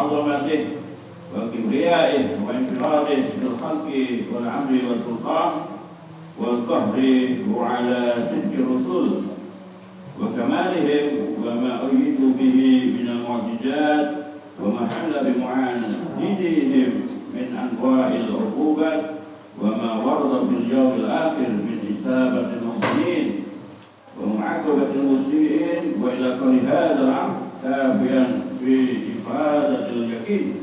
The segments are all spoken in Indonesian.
وعظمته وكبريائه وانفراده بالخلق والأمر والسلطان والقهر على صدق الرسل وكمالهم وما أيدوا به من المعجزات وما حل بمعاندهم من أنواع العقوبات وما ورد في اليوم الآخر من إثابة المحسنين ومعاقبة المسيئين وإلى كل هذا الأمر كافيا في إفادة اليقين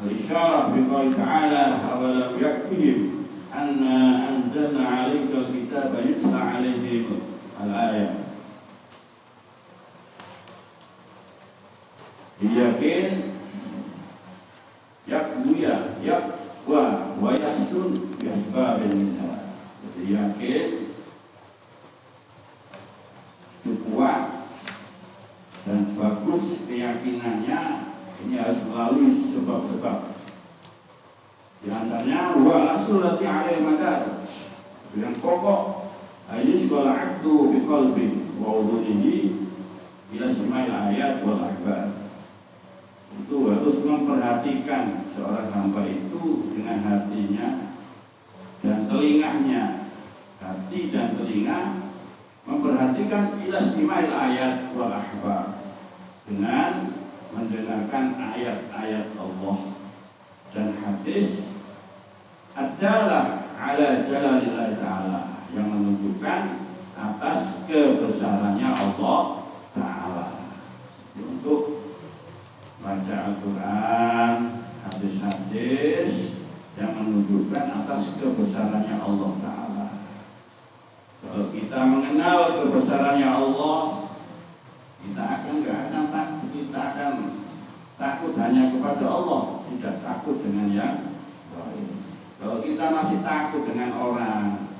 الإشارة بقوله تعالى أولم يكفهم أنا أنزلنا عليك الكتاب يتلى عليهم الآية. Yakin yakbuya yakwa wa yasun yasbabin minha. Jadi yakin kuat dan bagus keyakinannya ini harus melalui sebab-sebab. Di antaranya wa asulati alaihi madar yang pokok ayat wal abdu biqalbi wa wuduhi ila samail ayat wal akbar. Itu harus memperhatikan seorang hamba itu dengan hatinya dan telinganya. Hati dan telinga memperhatikan ila samail ayat wal akbar dengan mendengarkan ayat-ayat Allah dan hadis adalah ala jalalillah ta'ala yang menunjukkan atas kebesarannya Allah ta'ala. Untuk baca Al-Quran, hadis-hadis yang menunjukkan atas kebesarannya Allah ta'ala. Kalau kita mengenal kebesarannya Allah, kita akan kita akan takut hanya kepada Allah, tidak takut dengan yang lain. Kalau kita masih takut dengan orang,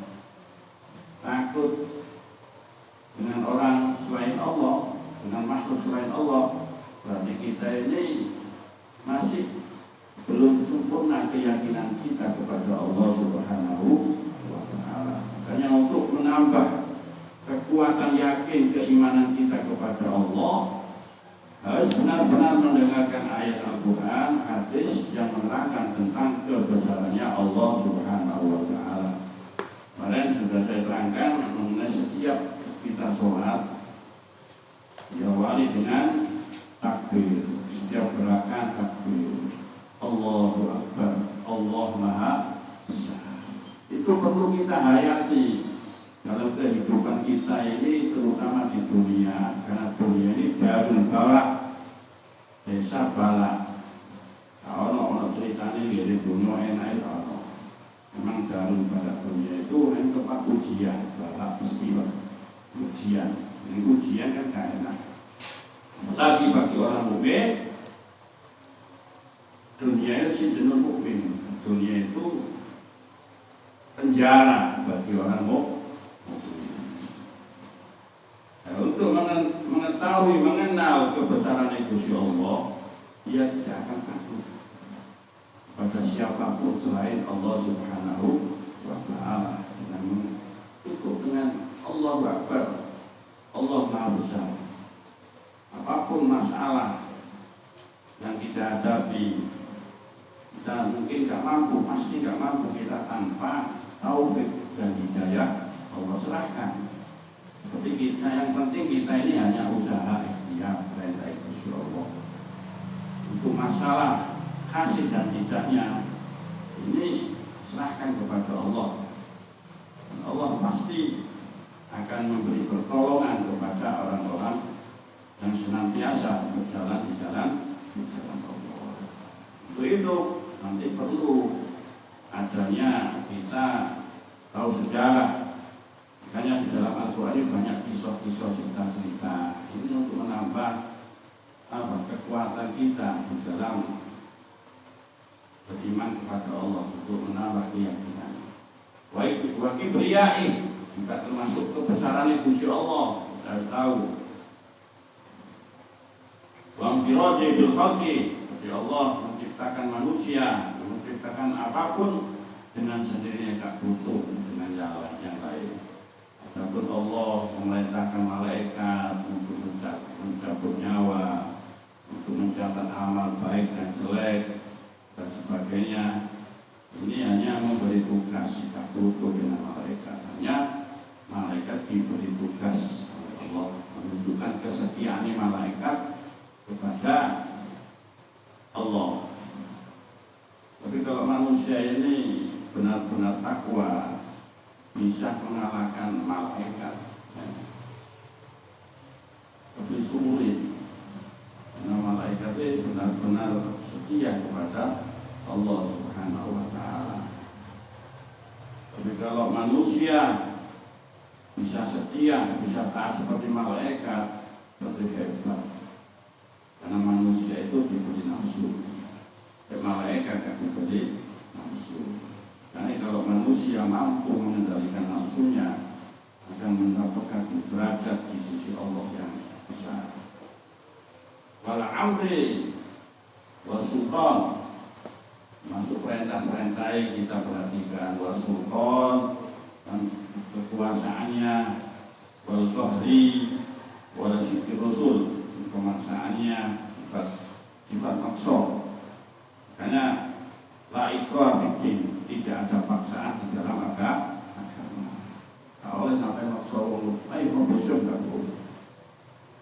takut dengan orang selain Allah, dengan makhluk selain Allah, berarti kita ini masih belum sempurna keyakinan kita kepada Allah Subhanahu wa Ta'ala. Makanya untuk menambah kekuatan yakin keimanan kita kepada Allah, harus benar-benar mendengarkan ayat Al-Quran, hadis yang menerangkan tentang kebesarannya Allah Subhanahu wa Ta'ala. Kemarin sudah saya terangkan mengenai setiap kita sholat diawali dengan takbir, setiap gerakan takbir, Allahu Akbar, Allah Maha Besar. Itu perlu kita hayati dalam kehidupan kita ini, terutama di dunia, karena dunia ini darul bala, desa bala. Kalau ceritanya dari dunia enak itu, memang darul bala dunia itu yang tempat ujian, bala peristiwa ujian. Ini ujian kan gak enak. Lagi bagi orang mukmin, dunia itu sijnul mukmin. Dunia itu penjara bagi orang mukmin. Untuk mengetahui, mengenal kebesaran Gusti Allah, dia tidak akan takut pada siapapun selain Allah Subhanahu wa Ta'ala. Cukup dengan Allahu Akbar, Allah Maha Besar. Apapun masalah yang kita hadapi, kita mungkin tidak mampu, pasti tidak mampu, kita tanpa taufik dan hidayah Allah serahkan. Tapi kita, yang penting kita ini hanya usaha ikhtiar perintah Gusti Allah. Untuk masalah hasil dan tidaknya ini serahkan kepada Allah. Dan Allah pasti akan memberi pertolongan kepada orang-orang yang senantiasa berjalan di jalan Allah. Untuk itu nanti perlu adanya kita tahu sejarah. Makanya di dalam Al-Quran ini banyak kisah-kisah, cerita-cerita. Ini untuk menambah kekuatan kita di dalam beriman kepada Allah, untuk menambah keyakinan. Wa kibriyai juga termasuk kebesaran Gusti Allah. Kita harus tahu. Wa infiradi bil khalqi, seperti Allah menciptakan manusia, menciptakan apapun dengan sendirinya, tak butuh dengan yang lain. Adapun Allah memerintahkan malaikat untuk mencabut nyawa, untuk mencatat amal baik dan jelek dan sebagainya. Ini hanya memberi tugas, tidak butuh dengan malaikat. Hanya malaikat diberi tugas oleh Allah menunjukkan kesetiaan malaikat kepada Allah. Tapi kalau manusia ini benar-benar takwa, bisa mengalahkan malaikat, ya. Lebih sulit. Karena malaikat itu benar-benar setia kepada Allah Subhanahu wa Ta'ala. Tapi kalau manusia bisa setia, bisa taat seperti malaikat, lebih hebat. Karena manusia itu diberi nafsu, malaikat yang diberi nafsu. Karena kalau manusia mampu mengendalikan nafsunya, akan mendapatkan derajat di sisi Allah yang besar. Wal amri wasultan, masuk perintah-perintah kita perhatikan. Wasultan dan kekuasaannya, wal qahri wal sifat rasul, kemaksaannya, sifat maksa. Makanya la ikrah fiddin, tidak ada paksaan di dalam agama. Kalau sampai maksa wong, ayo ngobrol enggak boleh.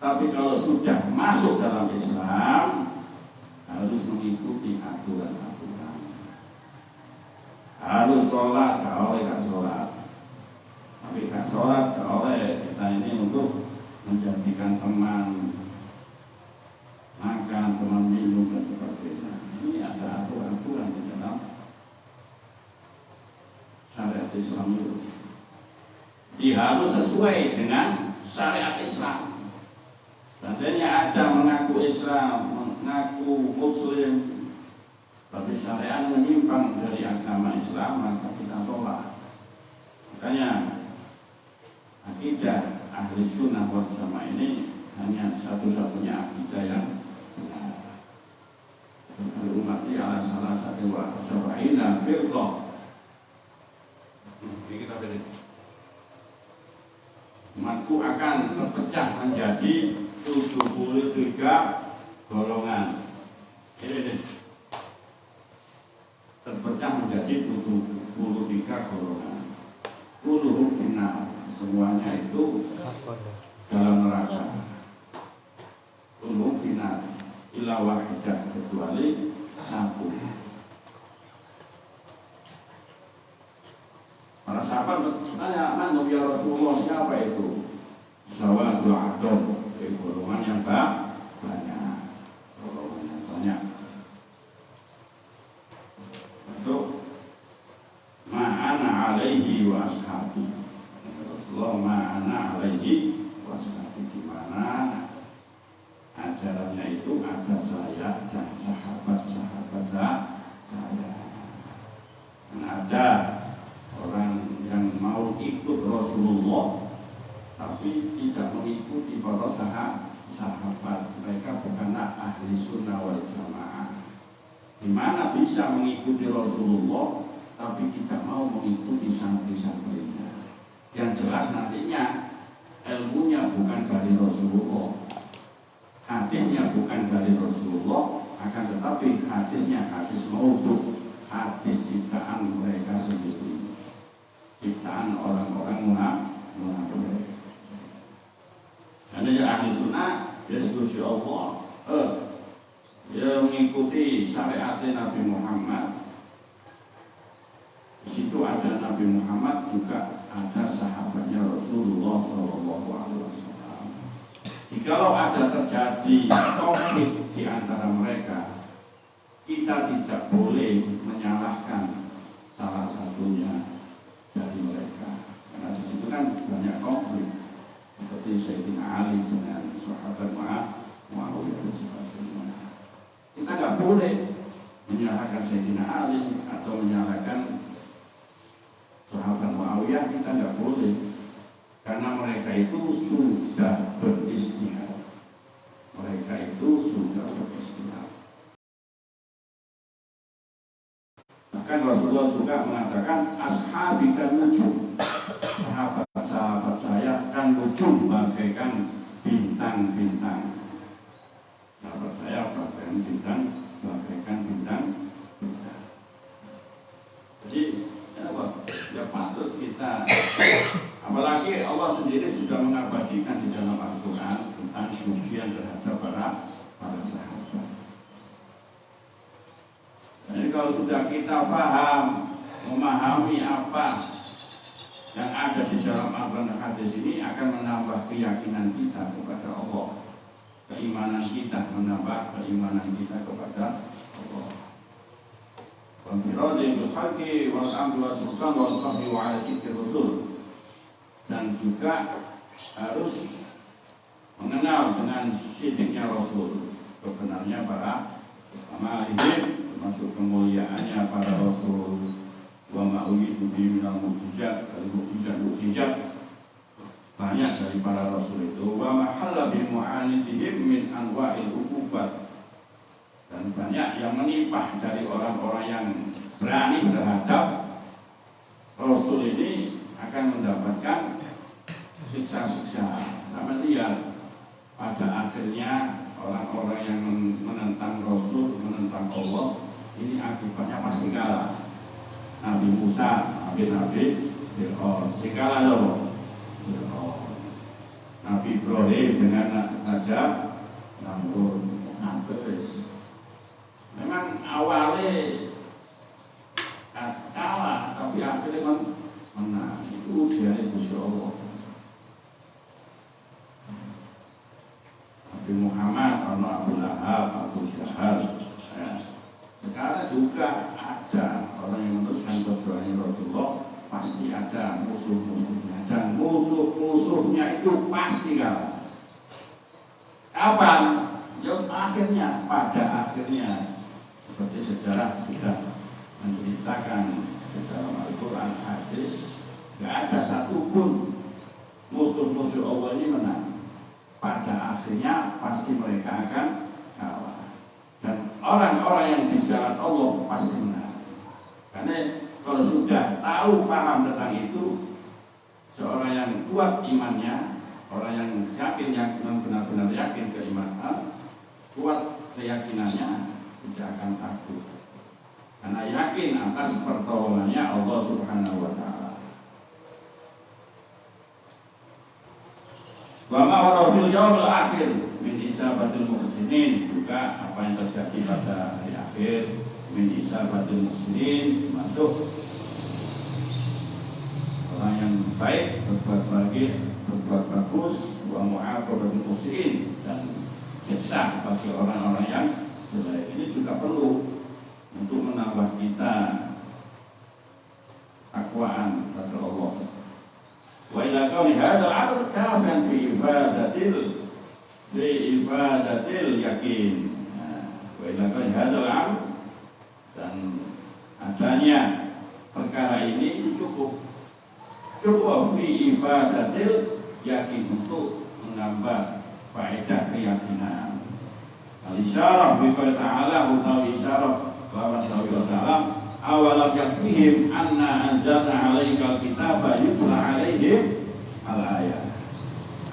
Tapi kalau sudah masuk dalam Islam, harus mengikuti aturan-aturan. Harus sholat, gak oleh gak sholat. Tapi gak sholat, gak oleh. Kita ini untuk menjadikan teman makan, teman minum dan sebagainya. Ini ada aturan-aturan di dalam syariat Islam itu. Dia harus sesuai dengan syariat Islam. Seandainya ada mengaku Islam, mengaku Muslim, tapi syariat menyimpang dari agama Islam, maka kita tolak. Makanya akidah ahli sunnah wal jamaah ini hanya satu-satunya akidah yang benar. Umat ini ala salah satu wa sab'ina firqah. Ini kita beri. Umatku akan terpecah menjadi 73 golongan. Ini terpecah menjadi 73 golongan. Kulluhum finnar, semuanya itu dalam neraka. Kulluhum finnar illa wahidah, kecuali satu. Para sahabat bertanya, "Man ya Rasulullah, siapa itu?" Sawadul adab, golongan yang banyak, golongan yang banyak. Masuk ma'ana alaihi wa ashabi. Rasulullah ma'ana alaihi wa ashabi, di mana ajarannya itu ada saya dan sahabat-sahabat saya. Dan ada orang yang mau ikut Rasulullah tapi tidak mengikuti para sahabat. Mereka bukanlah ahli sunnah wal jamaah. Di mana bisa mengikuti Rasulullah tapi tidak mau mengikuti santri-santrinya. Yang jelas nantinya ilmunya bukan dari Rasulullah, hadisnya bukan dari Rasulullah, akan tetapi hadisnya hadis maudhu, hadis ciptaan mereka sendiri, ciptaan orang-orang munafik. Karena ahli sunnah, diskusi Allah, dia mengikuti syariat Nabi Muhammad. Di situ ada Nabi Muhammad, juga ada sahabatnya Rasulullah SAW. Jikalau ada terjadi konflik di antara mereka, kita tidak boleh menyalahkan salah satunya dari mereka. Karena di situ kan banyak konflik. Seperti Sayyidina Ali dengan sahabat Muawiyah dan sebagainya. Kita nggak boleh menyalahkan Sayyidina Ali atau menyalahkan sahabat Muawiyah, kita nggak boleh. Karena mereka itu sudah beristihad. Mereka itu sudah beristihad. Bahkan Rasulullah juga mengatakan, ashabi kan nujum, sahabat-sahabat saya kan nujum bagaikan bintang-bintang. Sahabat saya bintang bagaikan bintang. Jadi ya patut kita, apalagi Allah sendiri sudah mengabadikan di dalam Al-Quran tentang pujian terhadap para sahabat. Jadi kalau sudah kita paham, memahami apa yang ada di dalam Al-Quran dan hadis ini, akan menambah keyakinan kita kepada Allah, keimanan kita, menambah keimanan kita kepada Allah. Bil khalqi wal amri was sultan wal qahri wa ala sidqir rasul, dan juga harus mengenal dengan sidiknya Rasul, kebenarnya para amalihim, termasuk kemuliaannya para Rasul, wa ma'uyidu bi minal mukjizat, mukjizat banyak dari para Rasul itu, wa mahalla bi mu'anidihim min anwa'il uqubat, dan banyak yang menimpa dari orang-orang yang berani terhadap Rasul ini akan mendapatkan siksa-siksa. Sama lihat pada akhirnya orang-orang yang menentang Rasul, menentang Allah, ini akibatnya pasti kalah. Nabi Musa, Nabi kalah loh. Nabi Ibrahim dengan Raja Namrud, memang awalnya kalah, tapi akhirnya menang. Itu ujiannya Gusti Allah. Nabi Muhammad, Abu Lahab, Abu Jahal. Sekarang juga ada orang yang meneruskan perjuangan Rasulullah, pasti ada musuh-musuhnya, dan musuh-musuhnya itu pasti kalah. Kapan? Jauh akhirnya, pada akhirnya. Seperti sejarah sudah menceritakan di dalam Al-Quran hadis, tidak ada satupun musuh-musuh Allah ini menang. Pada akhirnya pasti mereka akan kalah. Dan orang-orang yang di jalan Allah pasti menang. Karena kalau sudah tahu, paham tentang itu, seorang yang kuat imannya, orang yang yakin benar-benar yakin keimanan, kuat keyakinannya, tidak akan takut, karena yakin atas pertolongannya Allah Subhanahu wa Ta'ala. Wa ma wara fil yaumil akhir min isabatil muhsinin, juga apa yang terjadi pada hari akhir, min isabatil muhsinin, masuk orang yang baik, berbuat baik, berbuat bagus, wa mu'aqabatul muhsinin, dan siksa bagi orang-orang yang jelek. Ini juga perlu untuk menambah kita takwaan kepada Allah. Wa ila kauni hadzal amr kafan fi ifadatil yakin. Wa ila kauni hadzal amr, dan adanya perkara ini cukup fi ifadatil yakin, untuk menambah faedah keyakinan. Al-isyarah biqala ta'ala, utawi isyarah bahwa Allah Ta'ala, awalam yakfihim anna anzalna 'alaikal kitaba yutla 'alaihim al-ayat.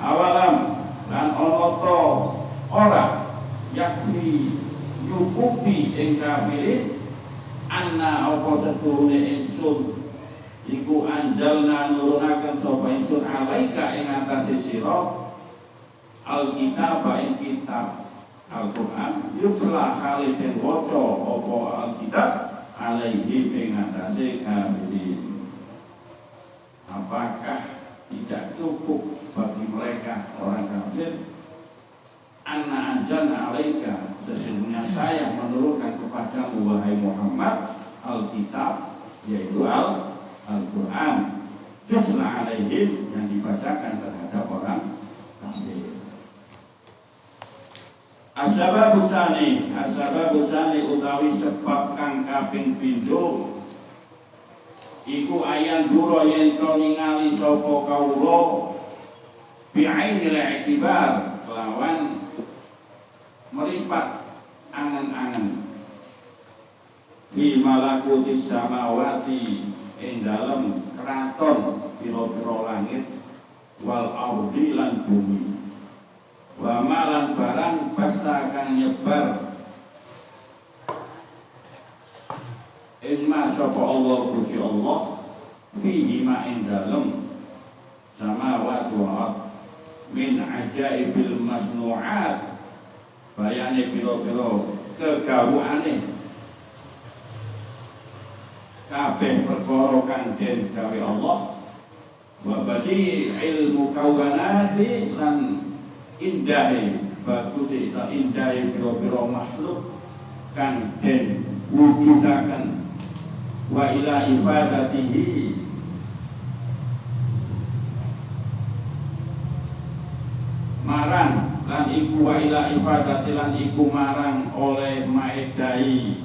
Awalam lan ono to ora yakfi nyukupi ing kafirin anna apa seturune ingsun iku anzalna nurunaken sapa ingsun 'alaika ing atase sira al-kitaba ing kitab Al-Quran yufla khalidin waca apa Al-Kitab alaihi ing atase kafirin. Apakah tidak cukup bagi mereka orang kafir, anna anzalna alaika, sesungguhnya saya menurunkan kepadamu wahai Muhammad Al-Kitab, yaitu Al-Quran, yufla alaihim, yang dibacakan terhadap orang kafir. As-sababu sani utawi sebab kang kaping pindho iku ayan dura yen to ningali sapa kawula bi'ainil i'tibar, kelawan meripat angen-angen, fi malakutis samawati, ing dalem kraton pira-pira langit, wal ardi lan bumi, wa malan barang basa kang nyebar ma sapa Allah Gusti Allah fihi ma ing dalem samawati wal ard min ajaibil masnu'at bayane pira-pira kegawuane kabeh perkara kang den gawe Allah wa badi ilmu kawanati lan indahe bagus ta indahe pira-pira makhluk kang den wujudaken wa ila ifadatihi marang lan iku wa ila ifadati lan iku marang oleh maedai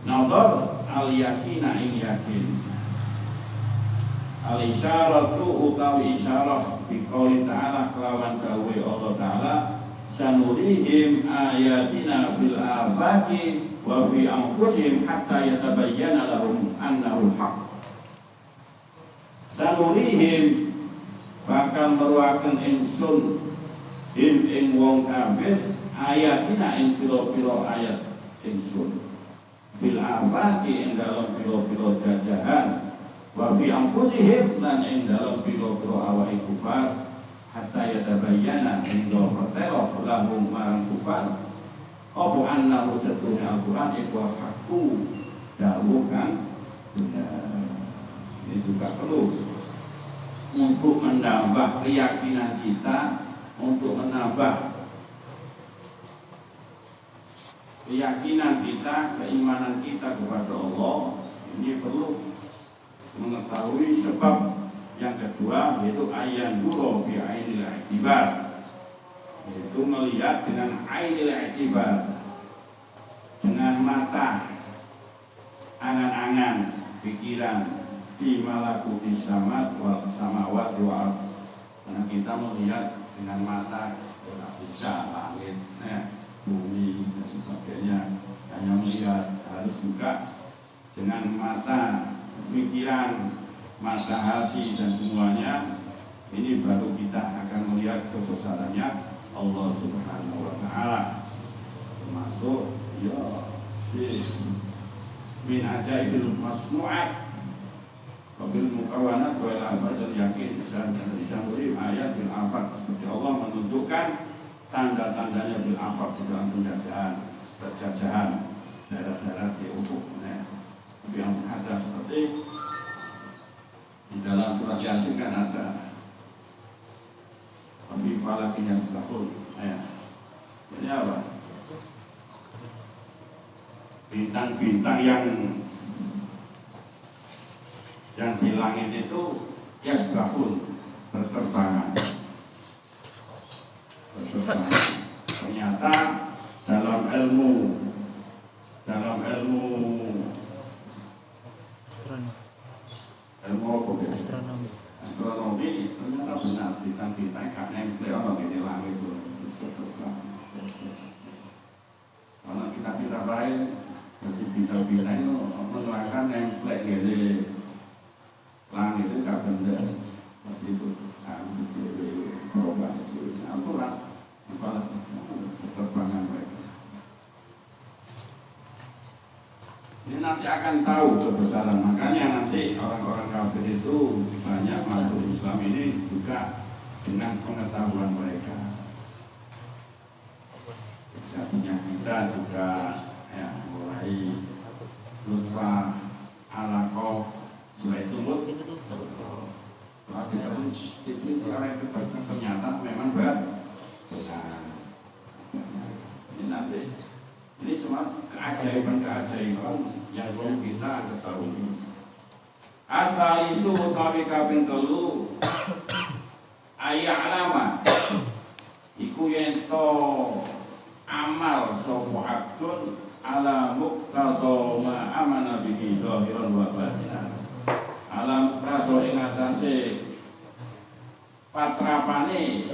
nazar al yakina ing yakin al isyaratu utawi isyarah biqauli ta'ala kelawan dawuh Allah Ta'ala sanurihim ayatina fil afaqi wa fi anfusihim hatta yatabayyana lahum annahu haq sanurihim bakal meruaken ingsun ing wong kafir ayatina ing pira-pira ayat ingsun fil afaqi ing dalem pira-pira jajahan wa fi anfusihim lan ing dalem pira-pira awake kufar hatta yatabayyana hingga pertelo lahum marang kufar apa annahu setunya Al-Quran iku hakku dawuh kan ini juga perlu untuk menambah keyakinan kita, untuk menambah keyakinan kita, keimanan kita kepada Allah. Ini perlu mengetahui sebab yang kedua, yaitu ayan duro bi ainil i'tibar, yaitu melihat dengan ainil i'tibar, dengan mata angan-angan pikiran fi malakuti samawati wal ardh. Karena kita melihat dengan mata tidak bisa langit, bumi dan sebagainya, hanya melihat, harus juga dengan mata pikiran, mata hati dan semuanya. Ini baru kita akan melihat kebesarannya Allah Subhanahu wa Ta'ala, termasuk ya min ajaibil masnu'at wabil mukawanat wal afat dan yakin dan dicampuri ayat fil afat, seperti Allah menunjukkan tanda-tandanya fil afat di dalam penjajahan daerah-daerah di ufuk. Yang ada seperti di dalam surat Yasin kan ada tapi falakinya setahun. Ini apa? Bintang-bintang yang di langit itu yasbahun, berterbangan. Ternyata dalam ilmu astronomi ternyata benar bintang-bintang gak nempel orang ini langit itu berterbang. Kalau kita baik, jadi bintang-bintang itu menerangkan nempel gede langit itu gak benar. Seperti itu perubahan itu Al-Quran penerbangan mereka. Ini nanti akan tahu kebesaran. Makanya nanti orang-orang kafir itu banyak masuk Islam ini juga dengan pengetahuan mereka. Jadinya kita juga mulai nutfah, alaqah, setelah itu ternyata memang benar. Ini nanti ini semua keajaiban yang perlu kita ketahui. Asal isu utawi kaping 3 ayat alama iku yen to amal sapa abdun ala muqtada ma amana bihi zahiran wa batinan. Alam muqtada ing atase patrapane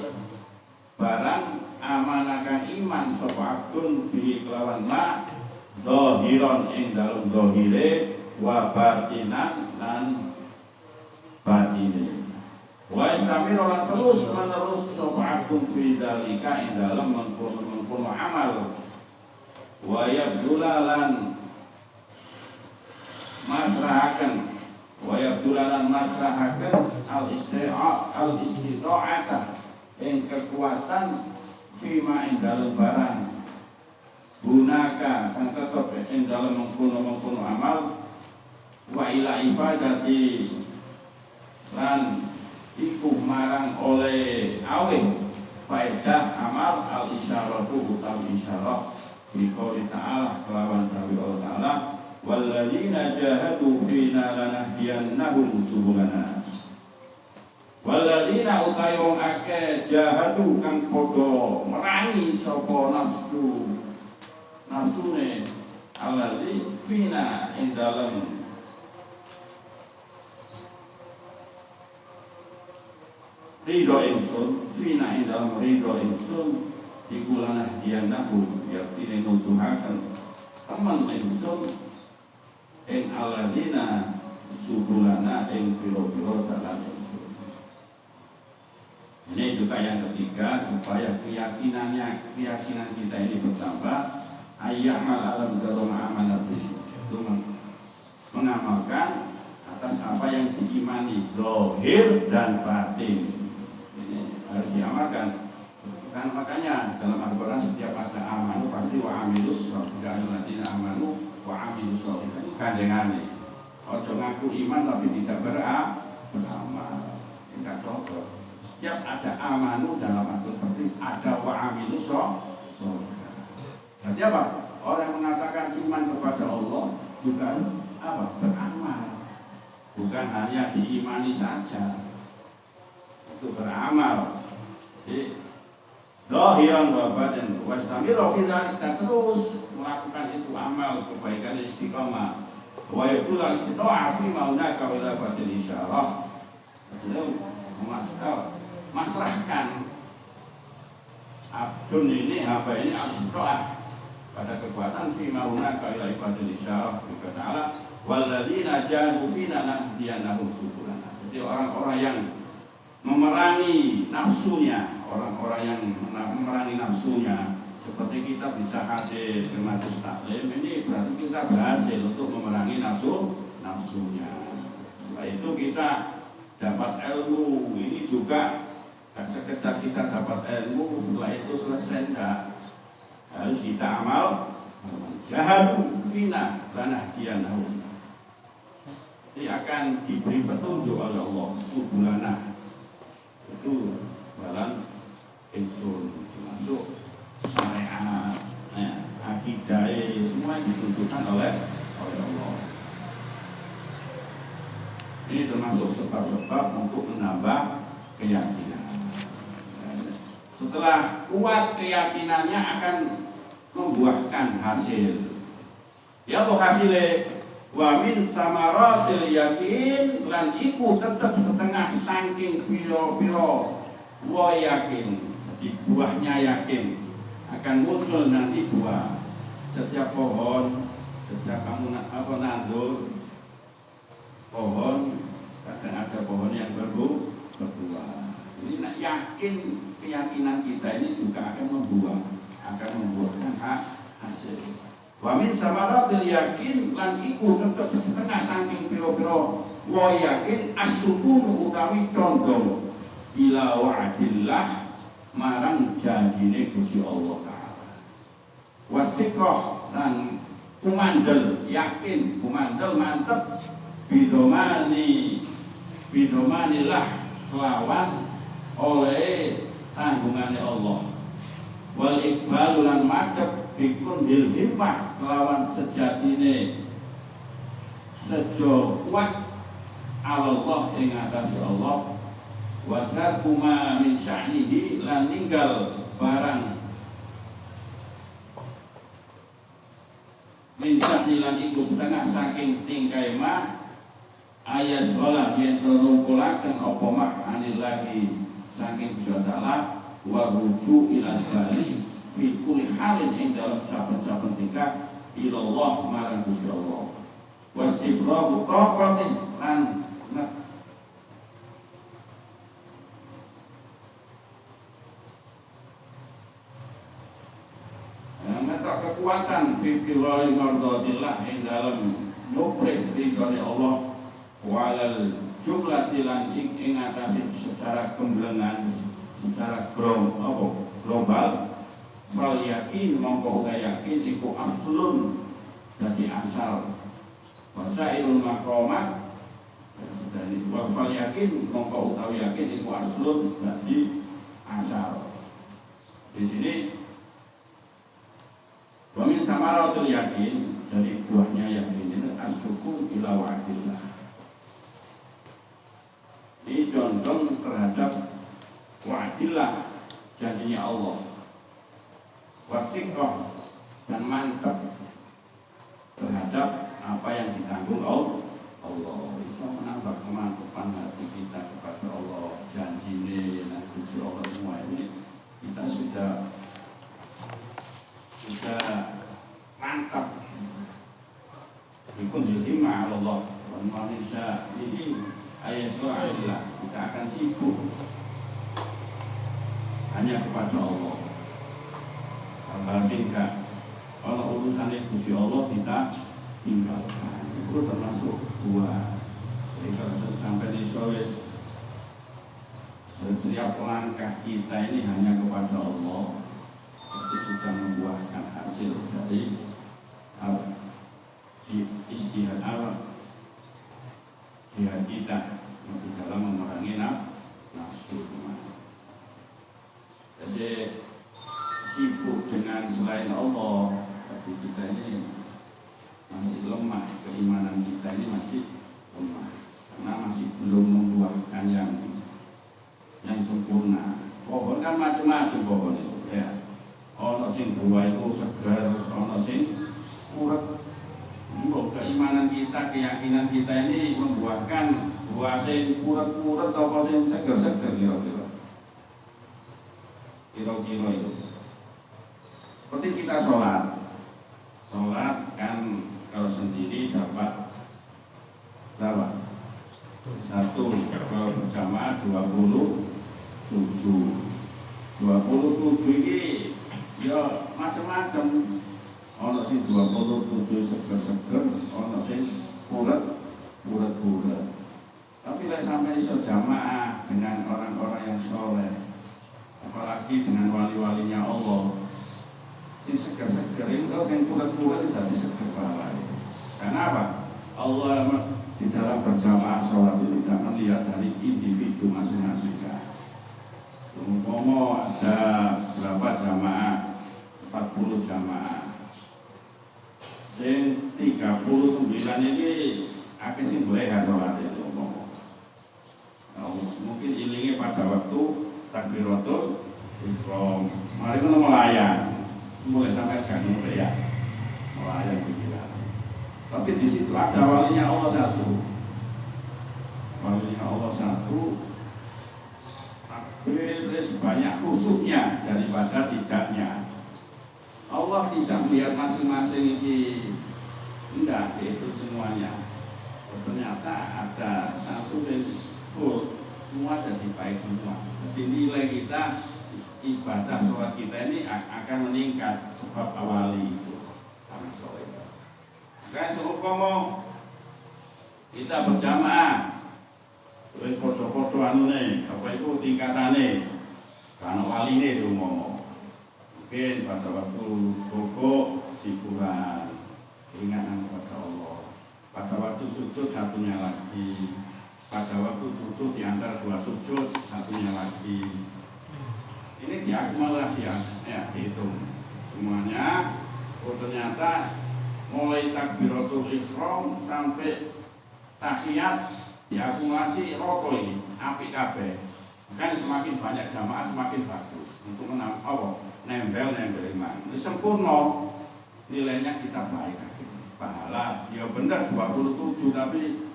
barang amanakan iman sapa abdun bi kelawan ma zahiran ing dalem zahire wa batinan lan batine wa istamir lan terus menerus sapa abdun fi dalika ing dalem mengkono amal wa yabdulalan masrahaken wa yabdulanan masrahaken al-istita'ata ing kekuatan fima ing dalem barang gunaka kang tetep ing dalem mengkono-mengkono amal wa ila ifadati lan iku marang oleh awing faedah amal al-isyaratu utawi isyarah biqouli ta'ala kelawan dawuh Allah ta'ala walladzina jahadu fina lanahdiyannahum subulana walladzina utawi wong akeh jahadu kang padha merangi sapa nafsune alladzi fina ing dalem ridho ingsun fina ing dalem ridho ingsun dikulanah dianahu yakti nutuhaken teman ingsun ing alladzina subulana ing piro-piro dalam ingsun. Ini juga yang ketiga supaya keyakinan kita ini bertambah ayyamal alam dalam amanat itu mengamalkan atas apa yang diimani zahir dan batin. Harus diamalkan. Kan makanya dalam Al-Quran setiap ada amanu pasti wa amilus tidak alladzina amanu wa amilus itu gandengane. Ojo ngaku iman tapi tidak beramal. Tidak cocok. Setiap ada amanu dalam Al-Quran ada wa amilus jadi apa? Orang yang mengatakan iman kepada Allah juga apa? Beramal. Bukan hanya diimani saja. Itu beramal. Jadi zahiran wa batin wastamiru fi dzalika terus melakukan itu amal kebaikan istiqamah wa yaqulu istita'a fi maunaka wa la fatil insyaallah. Itu masrahkan abdun ini hamba ini al-istita'ah pada kekuatan fi maunaka ila fatil insyaallah bi ta'ala walladzina jahadu fina nahdiyannahum subulana. Jadi orang-orang yang memerangi nafsunya, orang-orang yang memerangi nafsunya seperti kita bisa hadir ke majelis taklim ini berarti kita berhasil untuk memerangi nafsunya. Setelah itu kita dapat ilmu, ini juga tidak sekedar kita dapat ilmu setelah itu selesai, enggak, harus kita amal. Jahadu fina lanahdiyannahum, ini akan diberi petunjuk oleh Allah subulana. Itu jalan insun termasuk syariat, akidah, semua ditentukan oleh Allah. Ini termasuk sebab-sebab untuk menambah keyakinan. Setelah kuat keyakinannya akan membuahkan hasil. Ya apa hasilnya? Wa min samaratil yakin lan iku tetep setengah saking piro-piro wa yakin. Di buahnya yakin akan muncul nanti buah. Setiap pohon, setiap kamu nandur pohon, kadang ada pohon yang berbuah. Ini nak yakin, keyakinan kita ini juga akan membuahkan hasil. Wa min samaratil yakin lan iku tetep setengah saking piro-piro wa yakin as-sukun utawi condong ila wa'dillah marang janjine Gusti Allah Ta'ala. Wasiqah lan kumandel yakin, kumandel mantep bidomanilah lawan oleh tanggungane Allah. Wal iqbal lan madhep bikun hil himmah lawan sejatine sejo kuat Allah ing atase Allah wa tarkuma min sya'nihi lan ninggal barang min sya'ni lan iku setengah saking tingkai mah ayas wala yen rumpulaken apa mak anillahi saking Gusti Allah wa ruju ila bali fi kulli halin ing dalam saben-saben tingkah ilallah marang Gusti Allah. Wastifrahu taqatin lan kekuatan fi qira'il mardatillah ing dalam nyopret ridhone Allah walal jumlah tilan ing atase secara gemblengan secara global fal yakin mongko uga yakin iku aslun dadi asal wasailul maqamat dan fal yakin mongko utawi yakin iku aslun dadi asal. Di sini wa min samaratul yakin, dari buahnya yakin itu asyukur ila wa'dillah. Ini condong terhadap wa'dillah, janjinya Allah, wasiqah, dan mantap terhadap apa yang ditanggung Allah. Itu menambah kemantapan hati kita kepada Allah, janjinya dan janji Allah semua ini kita sudah mantap. Ikun jilima Allah wa manusia ini ayat surah kita akan sibuk hanya kepada Allah. Sehingga kalau urusan Gusti Allah kita tinggalkan, itu termasuk dua. Jadi kalau sampai di Sulawesi, setiap langkah kita ini hanya kepada Allah, itu sudah membuahkan hasil dari istihad jihad kita di dalam memerangi nafsu. Jadi sibuk dengan selain Allah, tapi kita ini masih lemah, keimanan kita ini masih lemah karena masih belum membuahkan yang sempurna. Pohon kan macam-macam pohon itu ya. Ono sing buah itu segar, ono sing urat. Keimanan kita, keyakinan kita ini membuahkan buah sing urat-urat atau sing segar-segar kira-kira itu. Seperti kita sholat kan kalau sendiri dapat berapa? Satu kalau berjamaah 27 ini ya macam-macam. Ono sing 27 seger-seger, ono sing urat. Tapi lek sampai iso jamaah dengan orang-orang yang soleh, apalagi dengan wali-walinya Allah, sing seger-seger itu sing urat-urat jadi seger banget. Karena apa? Allah di dalam berjamaah sholat itu tidak melihat dari individu masing-masing. Umpama ada berapa jamaah? 40 jamaah. Sing 39 ini akeh sing boleh sholat itu. Mungkin ilingi pada waktu takbiratul ihram. Mari kita melayang, mulai sampai jangan ya, melayang pikiran. Tapi di situ ada walinya Allah satu. Walinya Allah satu. Takbir sebanyak khusyuknya daripada tidaknya. Allah tidak melihat masing-masing ini, tidak itu semuanya. Ternyata ada satu dan semua jadi baik semua. Jadi nilai kita ibadah sholat kita ini akan meningkat sebab awali itu sama sholat. Kan seumpama kita berjamaah, terus foto-foto ane, apa itu tingkatane, karena wali ini umpama. Mungkin pada waktu pokok syukuran, ingatan kepada Allah. Pada waktu sujud satunya lagi. Pada waktu sujud di antara dua sujud satunya lagi. Ini diakumulasi ya dihitung semuanya. Oh ternyata mulai takbiratul ihram sampai tahiyat diakumulasi rokok ini apik kabeh. Kan semakin banyak jamaah semakin bagus untuk nempel iman. Ini sempurna, nilainya kita baik. Pahala ya benar 27 tapi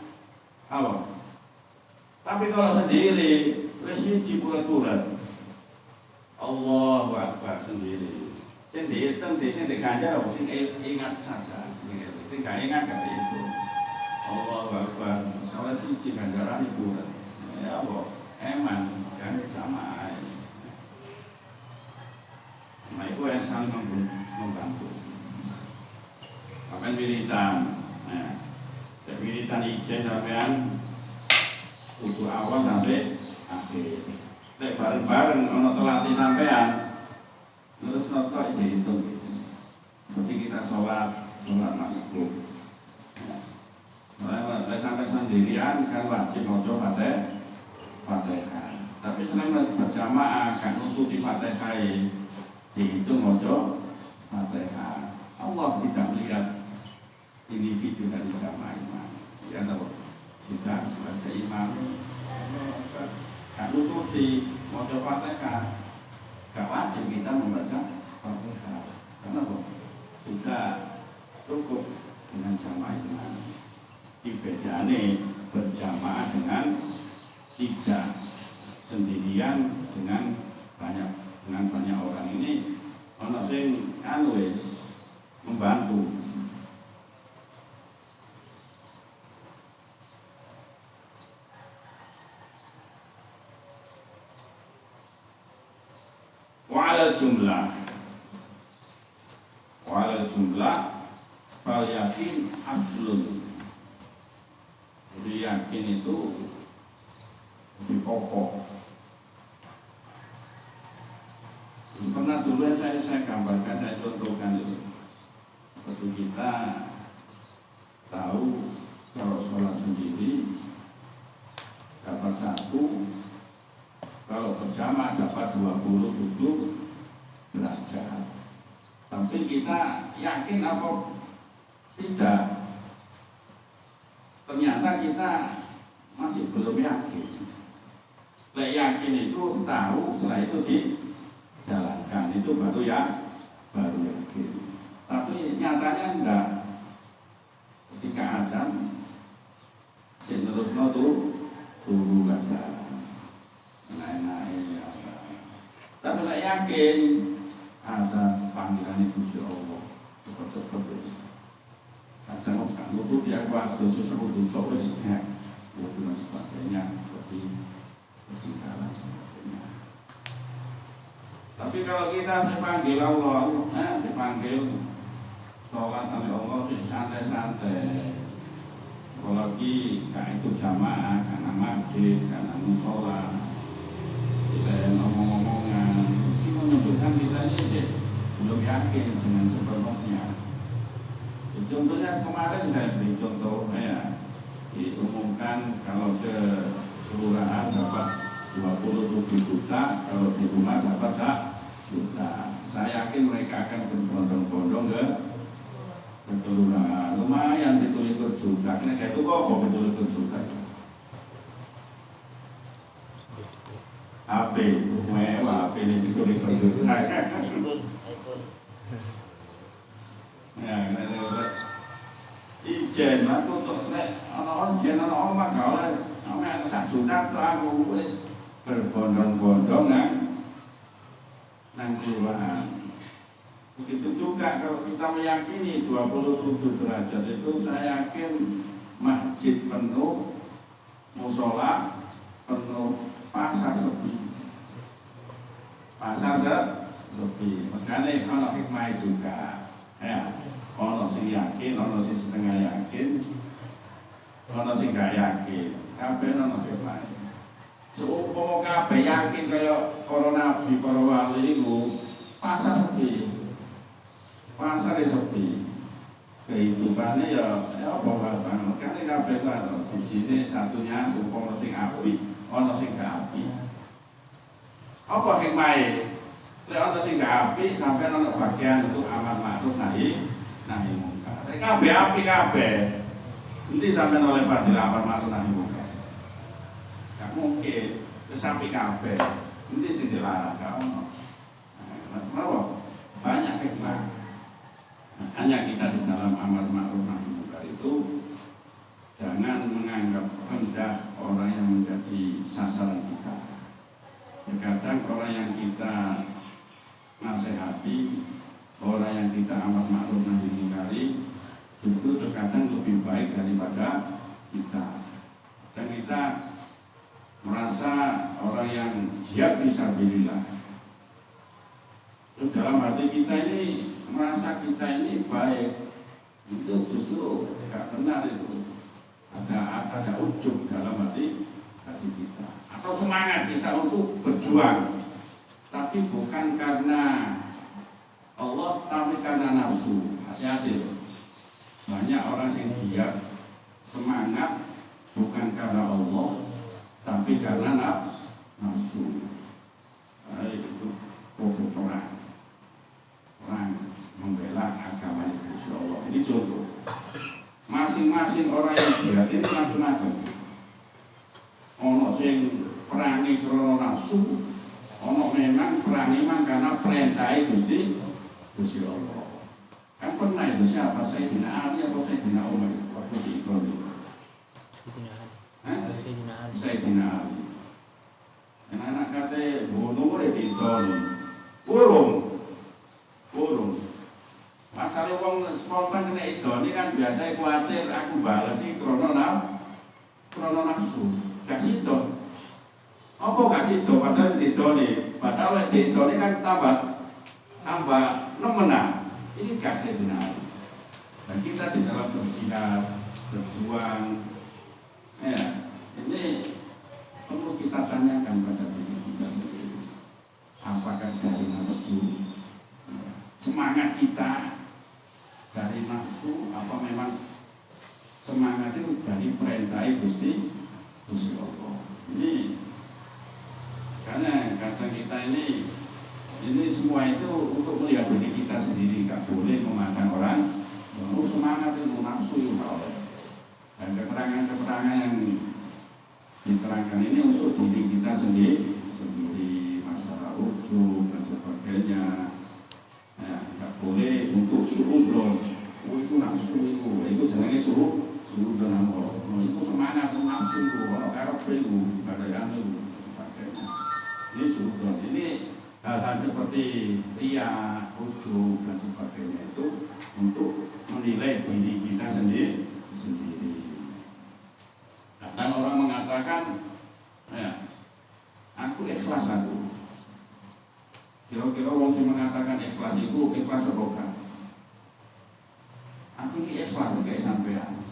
tapi kalau sendiri resisi pura-pura Allahu Akbar sendiri. Sendiri sing diganjar sing ingat saja. Sing gak ingat gak itu. Allahu Akbar. Salah siji ganjaran ibu. Ya Allah, eman kan sama. Nah itu yang saling membantu. Akan wiridan. Nah, wiritan ijen sampean kudu awal sampai akhir. Nek bareng-bareng ana telati sampean terus noto dihitung. Seperti kita sholat masuk. Kalau sampai sendirian kan wajib maca Fatihah. Tapi selama berjamaah kan nututi Fatihah dihitung maca Fatihah. Allah tidak melihat individu dari jamaah imam. Ya tahu. Kita sebagai imam kan nututi maca Fatihah. Gak wajib kita membaca Fatihah. Karena sudah cukup dengan jamaah imam. Bedanya berjamaah dengan tidak sendirian dengan banyak orang ini ono sing membantu. Wa'ala jumlah fal yakin aslun. Jadi yakin itu lebih pokok. Pernah dulu saya gambarkan, saya contohkan itu. Seperti kita tahu kalau sholat sendiri dapat 1, kalau berjamaah dapat 27 derajat. Tapi kita yakin apa tidak? Ternyata kita masih belum yakin. Lek yakin itu tahu, setelah itu dijalankan, itu baru yakin. Tapi nyatanya enggak. Ketika Adam terus tunggu ada naik-naik. Tapi lek yakin ada panggilan Gusti Allah, cepat-cepat. Kadang kan luput ya waktu susah untuk wesnya, dan sebagainya, seperti ketinggalan sebagainya. Tapi kalau kita dipanggil Allah, dipanggil sholat oleh Allah sih santai-santai. Apalagi gak itu jamaah, karena masjid, karena musola, kita ngomong-ngomongan, ini menunjukkan kita ini belum yakin dengan sepenuhnya. Contohnya kemarin saya beri contoh diumumkan kalau ke kelurahan dapat 27 juta, kalau di rumah dapat 1 juta. Saya yakin mereka akan berbondong-bondong ke kelurahan. Lumayan itu juta. Karena saya itu kok betul juta. HP mewah, HP ini itu juta. Ijen aku untuk ana ijen ana omah gawe ana 1 juta tok aku wis berbondong-bondong nang kelurahan. Begitu juga kalau kita meyakini 27 derajat itu, saya yakin masjid penuh, musola penuh, pasar sepi. Makanya kalau hikmah juga ono sing yakin, ono sing setengah yakin, ono sing gak yakin. Kabeh ono sing lain. Seumpama kabeh yakin kaya para nabi, para wali iku, pasar sepi. Pasar sepi. Kehidupannya ya apa banget. Kan kabeh kan sijine satunya seumpama sing apik, ono sing gak apik. Apa hikmahe? Lek ono sing gak apik, sampeyan ono bagian untuk amar ma'ruf nahi mungkar. Kabeh apik kabeh. Endi sampeyan oleh fadilah amar ma'ruf nahi mungkar? Gak mungkin. Wis apik kabeh. Endi sing dilarang gak ono. Kenapa? Banyak hikmah. Makanya kita di dalam amar ma'ruf nahi mungkar itu jangan menganggap rendah orang yang menjadi sasaran kita. Terkadang orang yang kita nasihati, orang yang kita amar ma'ruf nahi mungkar itu terkadang lebih baik daripada kita. Dan kita merasa orang yang jihad fisabilillah. Terus dalam hati kita ini merasa kita ini baik, itu justru gak benar itu. ada ujub dalam hati kita, atau semangat kita untuk berjuang, tapi bukan karena Allah, tapi karena nafsu. Hati-hati, banyak orang yang giat semangat bukan karena Allah, tapi karena nafsu. Itu pokok perang membela agama Gusti Allah. Ini contoh. Masing-masing orang yang giat itu macam-macam. Ono sing perangi karena nafsu, ono memang perangi karena perintah Gusti Allah. Kan pernah itu siapa? Sayyidina Ali atau Sayyidina Umar waktu di Iqra? Sayyidina Ali. Anak kata bunuh di Iqra. Burung. Masalah wong spontan kena Iqra ini kan biasa khawatir aku balas sih krono nafsu. Gak situ. Apa gak situ? Padahal di Iqra kan tambah nemenang. Ini kasih benar. Dan kita di dalam bersinar, berjuang, ya, ini perlu kita tanyakan pada diri kita sendiri. Apakah dari nafsu, semangat kita dari nafsu, apa memang semangat itu dari perintah Gusti Allah. Ini karena kata kita ini semua itu untuk melihat diri kita sendiri, tak boleh memandang orang. Semangat itu nafsu itu oleh. Dan keterangan-keterangan yang diterangkan ini untuk diri kita sendiri, masalah ujub dan sebagainya. Ya, tak boleh untuk suudon. Itu nafsu itu jenenge suudon Allah. Itu semangat nafsu itu, kalau karep itu, badaian itu sebagainya. Ini suudon. Ini hal-hal seperti ria, ujub dan sebagainya itu untuk menilai diri kita sendiri. Kadang orang mengatakan, ya, aku ikhlas aku. Kira-kira orang yang mengatakan ikhlas itu ikhlas serokan. Aku ini ikhlas kayak sampean.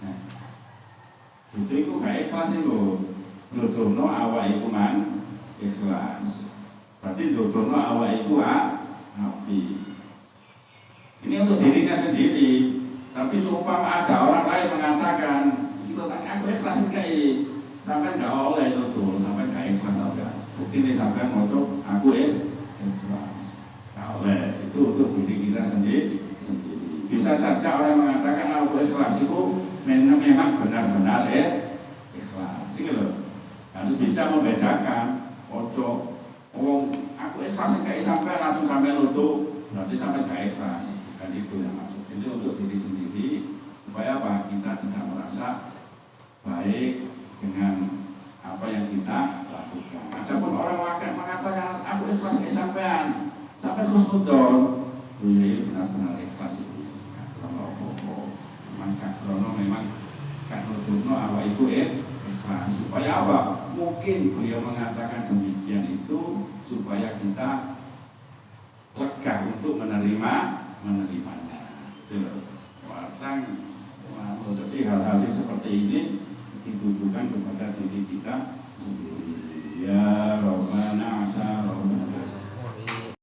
Nah, justru itu gak ikhlas itu. Nuturno awak itu man ikhlas. Berarti dodono awak itu api. Ini untuk dirinya sendiri. Tapi seumpama ada orang lain mengatakan, itu aku ikhlas kayak sampai nggak oleh itu sampai nggak ikhlas enggak. Bukti ini sampai motor aku ikhlas. Nggak oleh itu untuk diri kita sendiri. Bisa saja orang mengatakan aku ikhlas itu memang benar-benar ikhlas. Ini loh. Harus bisa membedakan ojo. Aku ikhlas kayak sampai langsung sampai lutut, berarti sampai gak ikhlas. Dan itu yang maksud. Ini untuk diri sendiri supaya apa? Kita tidak merasa baik dengan apa yang kita lakukan. Adapun orang mengatakan aku ikhlas kayak sampai khusnudon, ini benar-benar ikhlas itu. Memang kan lututno awal itu ikhlas. Supaya apa? Mungkin beliau mengatakan demikian itu supaya kita lega untuk menerimanya. Jadi hal-hal seperti ini ditujukan kepada diri kita sendiri. Ya